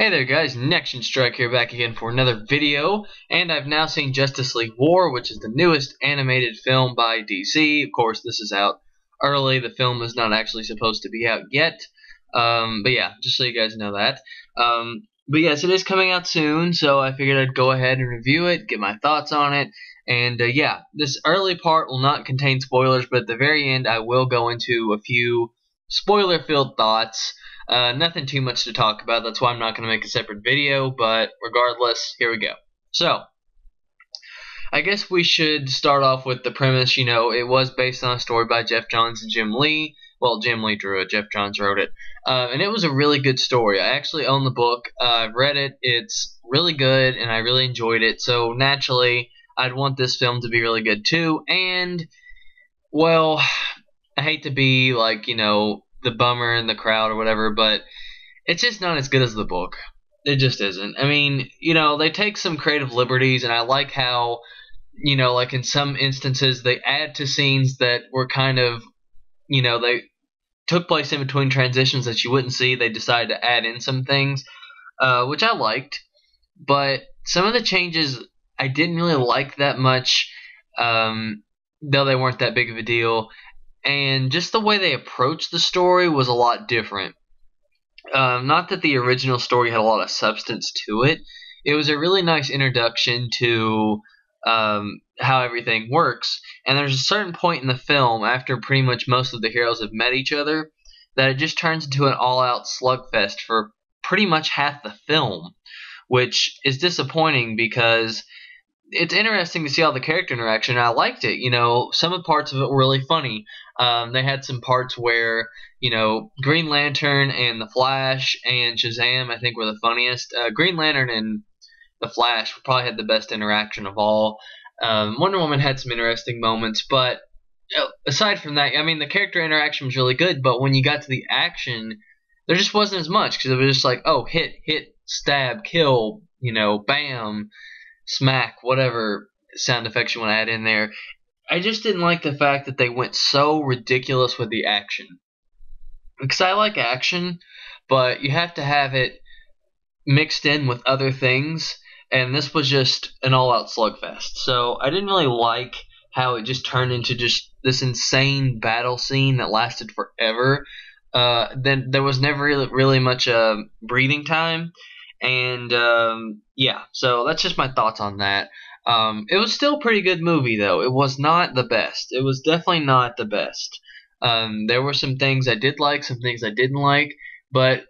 Hey there guys, Next Strike here back again for another video, and I've now seen Justice League War, which is the newest animated film by DC. Of course, this is out early. The film is not actually supposed to be out yet, but yeah, just so you guys know that. But yes, it is coming out soon, so I figured I'd go ahead and review it, get my thoughts on it, and yeah, this early part will not contain spoilers, but at the very end I will go into a few spoiler-filled thoughts. Nothing too much to talk about, that's why I'm not going to make a separate video, but regardless, here we go. So, I guess we should start off with the premise. You know, it was based on a story by Jeff Johns and Jim Lee. Well, Jim Lee drew it, Jeff Johns wrote it. And it was a really good story. I actually own the book. I've read it. It's really good, and I really enjoyed it. So, naturally, I'd want this film to be really good, too. And, well, I hate to be, like, you know, the bummer in the crowd or whatever, but it's just not as good as the book. It just isn't. I mean, you know, they take some creative liberties, and I like how, you know, like in some instances they add to scenes that were kind of, you know, they took place in between transitions that you wouldn't see. They decided to add in some things, which I liked, but some of the changes I didn't really like that much, though they weren't that big of a deal. And just the way they approached the story was a lot different. Not that the original story had a lot of substance to it. It was a really nice introduction to how everything works. And there's a certain point in the film, after pretty much most of the heroes have met each other, that it just turns into an all-out slugfest for pretty much half the film, which is disappointing because it's interesting to see all the character interaction. I liked it. You know, some of the parts of it were really funny. They had some parts where, you know, Green Lantern and the Flash and Shazam, I think, were the funniest. Green Lantern and the Flash probably had the best interaction of all. Wonder Woman had some interesting moments, but aside from that, I mean, the character interaction was really good, but when you got to the action, there just wasn't as much, because it was just like, oh, hit, stab, kill, you know, bam, smack, whatever sound effects you want to add in there. I just didn't like the fact that they went so ridiculous with the action. Because I like action, but you have to have it mixed in with other things, and this was just an all-out slugfest. So I didn't really like how it just turned into just this insane battle scene that lasted forever. Then there was never really much breathing time. And, yeah, so that's just my thoughts on that. It was still a pretty good movie, though. It was not the best. It was definitely not the best. There were some things I did like, some things I didn't like, but,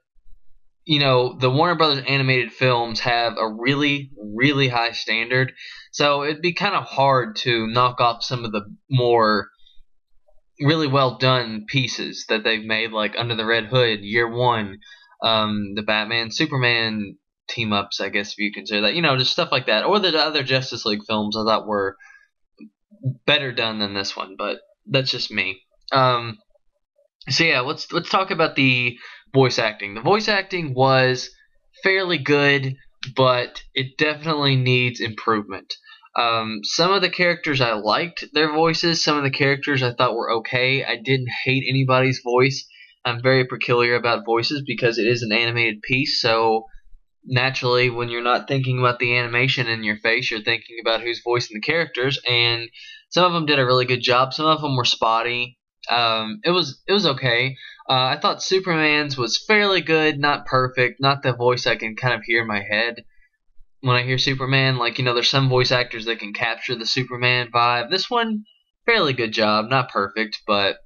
you know, the Warner Brothers animated films have a really, really high standard, so it'd be kind of hard to knock off some of the more really well done pieces that they've made, like Under the Red Hood, Year One, the Batman, Superman team-ups, I guess, if you consider that, you know, just stuff like that, or the other Justice League films I thought were better done than this one, but that's just me. So yeah, let's talk about the voice acting. The voice acting was fairly good, but it definitely needs improvement. Some of the characters I liked their voices, some of the characters I thought were okay. I didn't hate anybody's voice. I'm very peculiar about voices because it is an animated piece, so naturally, when you're not thinking about the animation in your face, you're thinking about who's voicing the characters, and some of them did a really good job. Some of them were spotty. It was okay. I thought Superman's was fairly good, not perfect, not the voice I can kind of hear in my head when I hear Superman. Like, you know, there's some voice actors that can capture the Superman vibe. This one, fairly good job, not perfect, but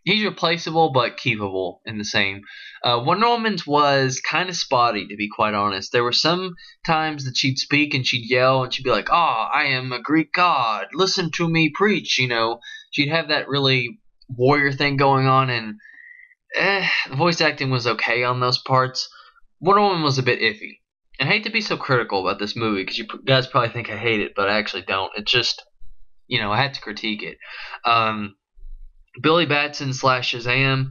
he's replaceable but keepable in the same. Wonder Woman's was kind of spotty, to be quite honest. There were some times that she'd speak and she'd yell and she'd be like, "Oh, I am a Greek god. Listen to me preach." You know, she'd have that really warrior thing going on, and the voice acting was okay on those parts. Wonder Woman was a bit iffy. I hate to be so critical about this movie because you guys probably think I hate it, but I actually don't. It's just, you know, I had to critique it. Billy Batson / Shazam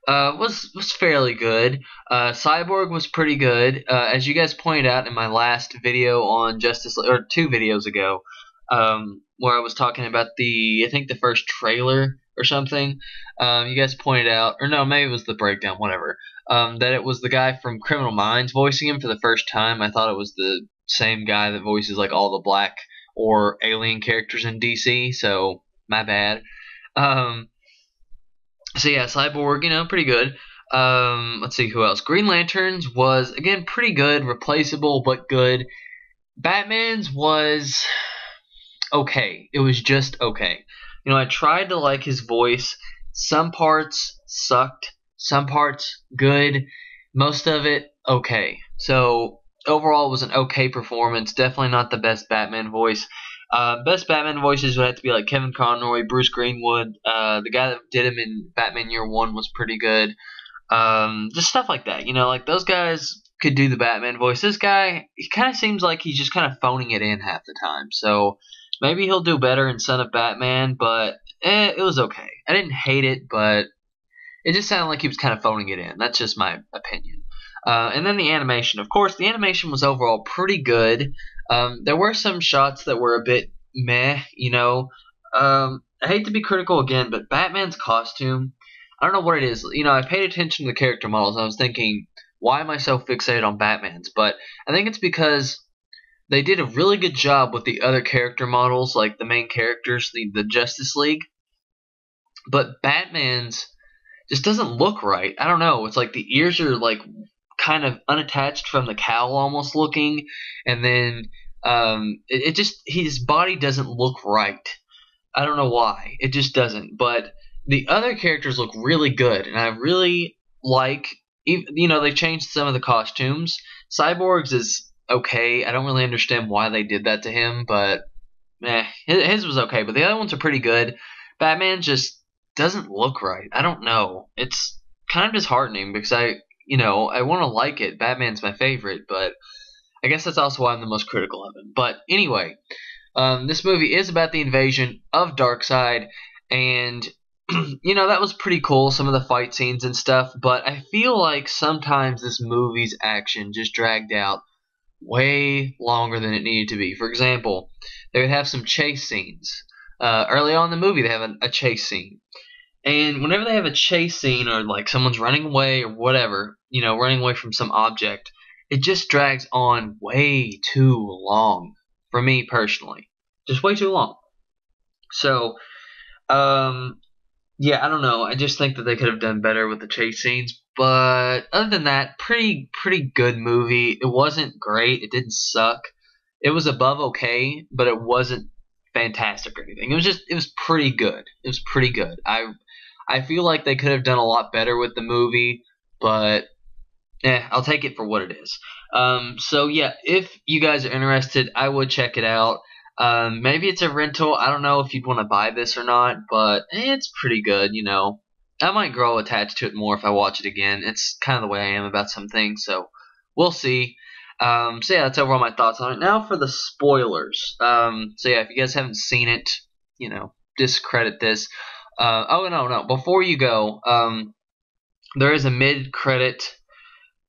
was fairly good. Cyborg was pretty good. As you guys pointed out in my last video on Justice League, or 2 videos ago, where I was talking about I think the first trailer or something. You guys pointed out, or no, maybe it was the breakdown, whatever. That it was the guy from Criminal Minds voicing him for the first time. I thought it was the same guy that voices like all the black or alien characters in DC. So my bad. So yeah, Cyborg, pretty good. Let's see who else. Green Lantern's was again pretty good, replaceable but good. Batman's was okay. It was just okay. I tried to like his voice. Some parts sucked, some parts good, most of it okay. So overall, it was an okay performance. Definitely not the best Batman voice. Best Batman voices would have to be like Kevin Conroy, Bruce Greenwood. The guy that did him in Batman Year One was pretty good. Just stuff like that. Like those guys could do the Batman voice. This guy, he kind of seems like he's just kind of phoning it in half the time. So maybe he'll do better in Son of Batman, but it was okay. I didn't hate it, but it just sounded like he was kind of phoning it in. That's just my opinion. And then the animation. Of course, the animation was overall pretty good. There were some shots that were a bit meh, I hate to be critical again, but Batman's costume, I don't know what it is. I paid attention to the character models, and I was thinking, why am I so fixated on Batman's? But I think it's because they did a really good job with the other character models, like the main characters, the Justice League. But Batman's just doesn't look right. I don't know. It's like the ears are like kind of unattached from the cowl almost looking, and then it just, his body doesn't look right. I don't know why. It just doesn't. But the other characters look really good, and I really like, they changed some of the costumes. Cyborg's is okay. I don't really understand why they did that to him, but his was okay. But the other ones are pretty good. Batman just doesn't look right. I don't know. It's kind of disheartening because I want to like it. Batman's my favorite, but I guess that's also why I'm the most critical of him. But anyway, this movie is about the invasion of Darkseid, and that was pretty cool, some of the fight scenes and stuff, but I feel like sometimes this movie's action just dragged out way longer than it needed to be. For example, they would have some chase scenes. Early on in the movie, they have a chase scene. And whenever they have a chase scene, or like someone's running away or whatever, running away from some object, it just drags on way too long for me personally. Just way too long. So, yeah, I don't know. I just think that they could have done better with the chase scenes. But other than that, pretty good movie. It wasn't great. It didn't suck. It was above okay, but it wasn't fantastic or anything. It was pretty good. It was pretty good. I feel like they could have done a lot better with the movie, but I'll take it for what it is. So yeah, if you guys are interested, I would check it out. Maybe it's a rental. I don't know if you'd want to buy this or not, but it's pretty good, I might grow attached to it more if I watch it again. It's kind of the way I am about some things, so we'll see. So yeah, that's overall my thoughts on it. Now for the spoilers. So yeah, if you guys haven't seen it, discredit this. Oh, no. Before you go, there is a mid-credit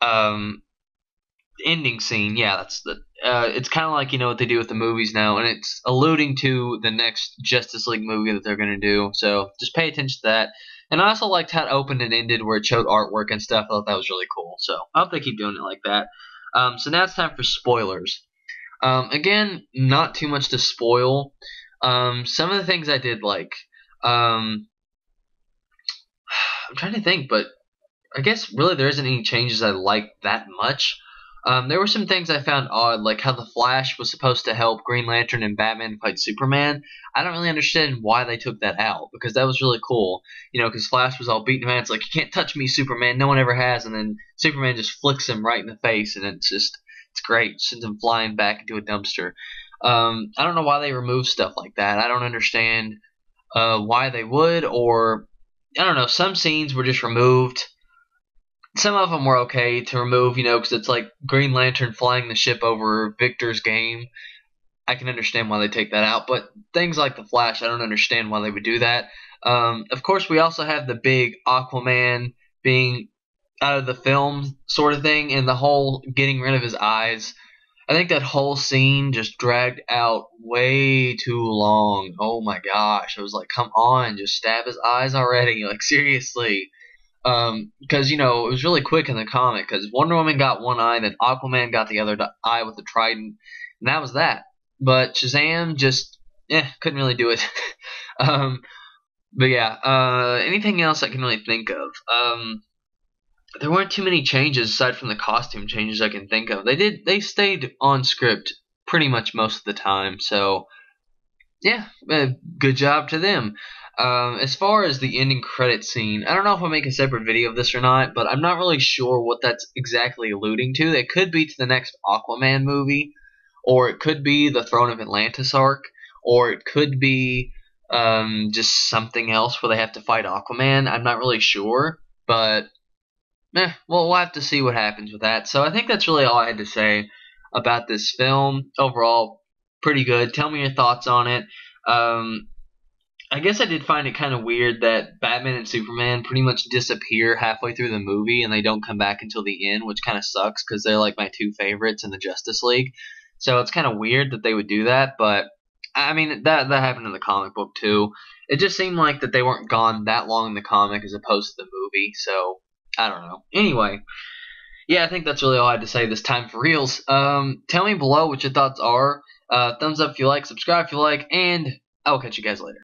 ending scene. Yeah, that's the. It's kind of like what they do with the movies now, and it's alluding to the next Justice League movie that they're going to do. So just pay attention to that. And I also liked how it opened and ended, where it showed artwork and stuff. I thought that was really cool. So I hope they keep doing it like that. So now it's time for spoilers. Again, not too much to spoil. Some of the things I did like. I'm trying to think, but I guess really there isn't any changes I liked that much. There were some things I found odd, like how the Flash was supposed to help Green Lantern and Batman fight Superman. I don't really understand why they took that out, because that was really cool. Because Flash was all beating him, it's like, you can't touch me, Superman, no one ever has, and then Superman just flicks him right in the face, and it's great. Sends him flying back into a dumpster. I don't know why they removed stuff like that. I don't understand why they would, or I don't know, some scenes were just removed. Some of them were okay to remove, because it's like Green Lantern flying the ship over Victor's game. I can understand why they take that out, but things like the Flash, I don't understand why they would do that. Of course, we also have the big Aquaman being out of the film sort of thing, and the whole getting rid of his eyes. I think that whole scene just dragged out way too long. Oh my gosh. I was like, come on, just stab his eyes already. Like, seriously. Because, you know, it was really quick in the comic. Because Wonder Woman got one eye, then Aquaman got the other eye with the trident. And that was that. But Shazam just, couldn't really do it. But yeah, anything else I can really think of? There weren't too many changes aside from the costume changes I can think of. They stayed on script pretty much most of the time, so yeah, good job to them. As far as the ending credit scene, I don't know if I'll make a separate video of this or not, but I'm not really sure what that's exactly alluding to. It could be to the next Aquaman movie, or it could be the Throne of Atlantis arc, or it could be just something else where they have to fight Aquaman. I'm not really sure, but well, we'll have to see what happens with that. So I think that's really all I had to say about this film. Overall, pretty good. Tell me your thoughts on it. I guess I did find it kind of weird that Batman and Superman pretty much disappear halfway through the movie and they don't come back until the end, which kind of sucks because they're like my two favorites in the Justice League. So it's kind of weird that they would do that, but I mean that happened in the comic book too. It just seemed like that they weren't gone that long in the comic as opposed to the movie. So I don't know. Anyway, yeah, I think that's really all I had to say this time for reals. Tell me below what your thoughts are. Thumbs up if you like, subscribe if you like, and I will catch you guys later.